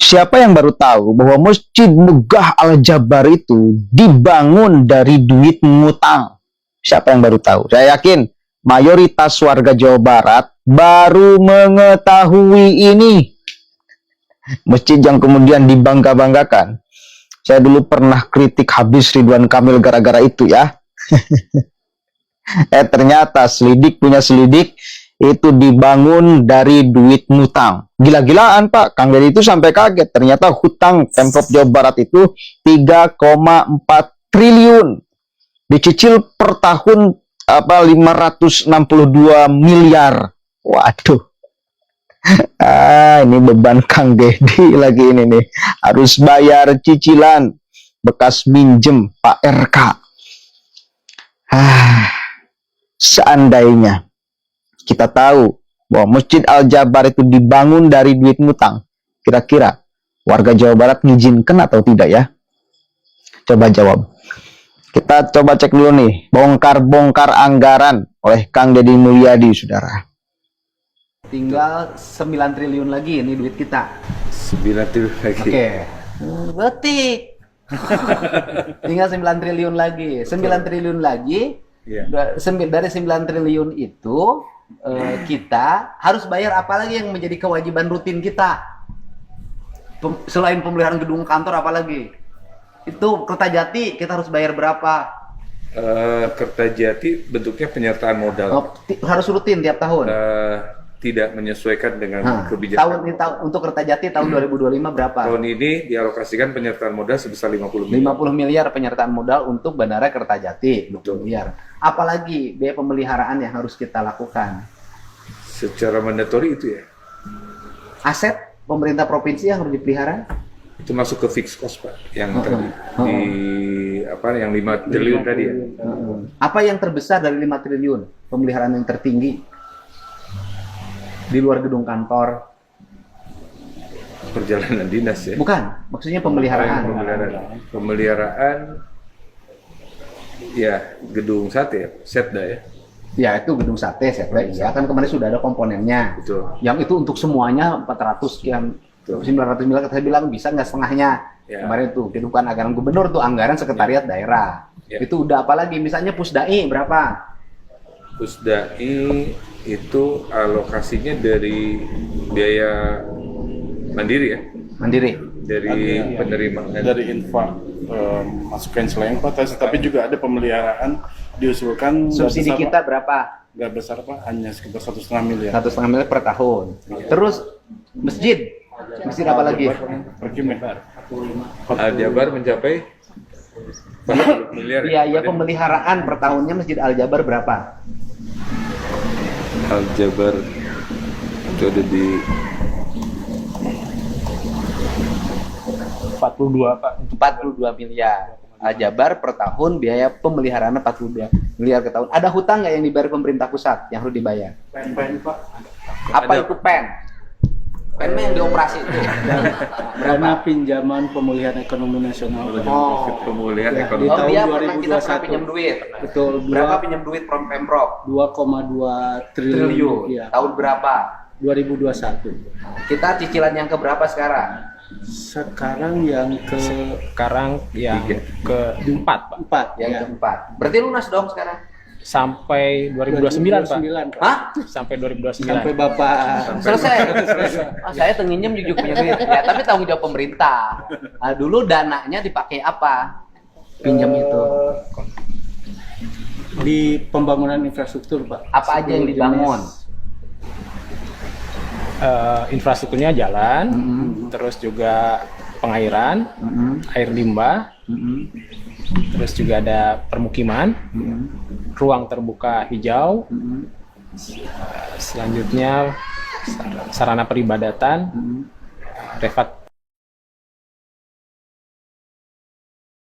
Siapa yang baru tahu bahwa Masjid Megah Al-Jabar itu dibangun dari duit ngutang? Siapa yang baru tahu? Saya yakin mayoritas warga Jawa Barat baru mengetahui ini. Masjid yang kemudian dibangga-banggakan. Saya dulu pernah kritik habis Ridwan Kamil gara-gara itu ya. Ternyata selidik punya selidik, itu dibangun dari duit ngutang. Gila-gilaan Pak, Kang Deddy itu sampai kaget. Ternyata hutang Pemprov Jawa Barat itu 3,4 triliun. Dicicil per tahun 562 miliar. Waduh. Ini beban Kang Deddy lagi ini nih. Harus bayar cicilan bekas minjem Pak RK. Seandainya kita tahu bahwa Masjid Al-Jabar itu dibangun dari duit ngutang, kira-kira warga Jawa Barat ngizinkan atau tidak ya? Coba jawab. Kita coba cek dulu nih, bongkar-bongkar anggaran oleh Kang Deddy Mulyadi, saudara. Tinggal 9 triliun lagi ini duit kita. 9 triliun lagi. Oke. Betik. Tinggal 9 triliun lagi. 9 triliun lagi. Yeah. Dari 9 triliun itu kita harus bayar apa lagi yang menjadi kewajiban rutin kita? Selain pemeliharaan gedung kantor apa lagi? Itu Kertajati kita harus bayar berapa? Kertajati bentuknya penyertaan modal. Harus rutin tiap tahun. Tidak menyesuaikan dengan kebijakan. Untuk Kertajati tahun 2025 berapa? Tahun ini dialokasikan penyertaan modal sebesar 50 miliar. 50 miliar penyertaan modal untuk Bandara Kertajati, 20 miliar. Apalagi biaya pemeliharaan yang harus kita lakukan? Secara mandatori itu ya. Aset pemerintah provinsi yang harus dipelihara? Itu masuk ke fixed cost Pak, yang tadi yang 5 triliun tadi ya. Apa yang terbesar dari 5 triliun? Pemeliharaan yang tertinggi di luar gedung kantor? Perjalanan dinas ya. Bukan, maksudnya pemeliharaan. Pemeliharaan ya gedung sate ya, Setda ya. Ya itu gedung sate, Setda ya kan kemarin sudah ada komponennya. Betul. Yang itu untuk semuanya 400 sekian, 900 miliar, saya bilang bisa nggak setengahnya. Ya. Kemarin tuh itu kan anggaran gubernur tuh, anggaran sekretariat daerah. Ya. Itu udah apa lagi? Misalnya Pusdai berapa? Pusdai itu alokasinya dari biaya mandiri ya? Mandiri. Dari penerimaan. Dari infak masukin selain Pak, tapi juga ada pemeliharaan diusulkan. Subsidi kita berapa? Nggak besar Pak, hanya sekitar 1,5 miliar. 1,5 miliar per tahun. Terus masjid apa lagi? Al-Jabar mencapai 40 miliar. Biaya pemeliharaan per tahunnya Masjid Al-Jabar berapa? Al-Jabar itu ada di 42 Pak. 42 miliar. Al-Jabar per tahun biaya pemeliharaan 42 miliar ke tahun. Ada hutang nggak yang dibayar pemerintah pusat yang harus dibayar? PEN Pak. Apa itu PEN? PEN yang dioperasi itu. Dana pinjaman pemulihan ekonomi nasional. Pemulihan Ya, ekonomi. di tahun Dia pernah kita 2021. pinjam duit. Betul. Berapa pinjam duit Pemprov? 2,2 Triliun. triliun. Ya. Tahun berapa? 2021. Kita cicilan yang keberapa sekarang? Sekarang yang keempat Pak, 4 Yang ya. keempat. Berarti lunas dong sekarang? sampai 2029 Pak, 2029, Pak. Hah? sampai 2029. Sampai Bapak Selesai. Saya tenginjem jujur punya duit. Ya, tapi tanggung jawab pemerintah. Nah, dulu dananya dipakai apa? Pinjam itu. di pembangunan infrastruktur Pak. Apa aja yang dibangun? Infrastrukturnya jalan, terus juga pengairan, air limbah, terus juga ada permukiman, ruang terbuka hijau, selanjutnya sarana peribadatan,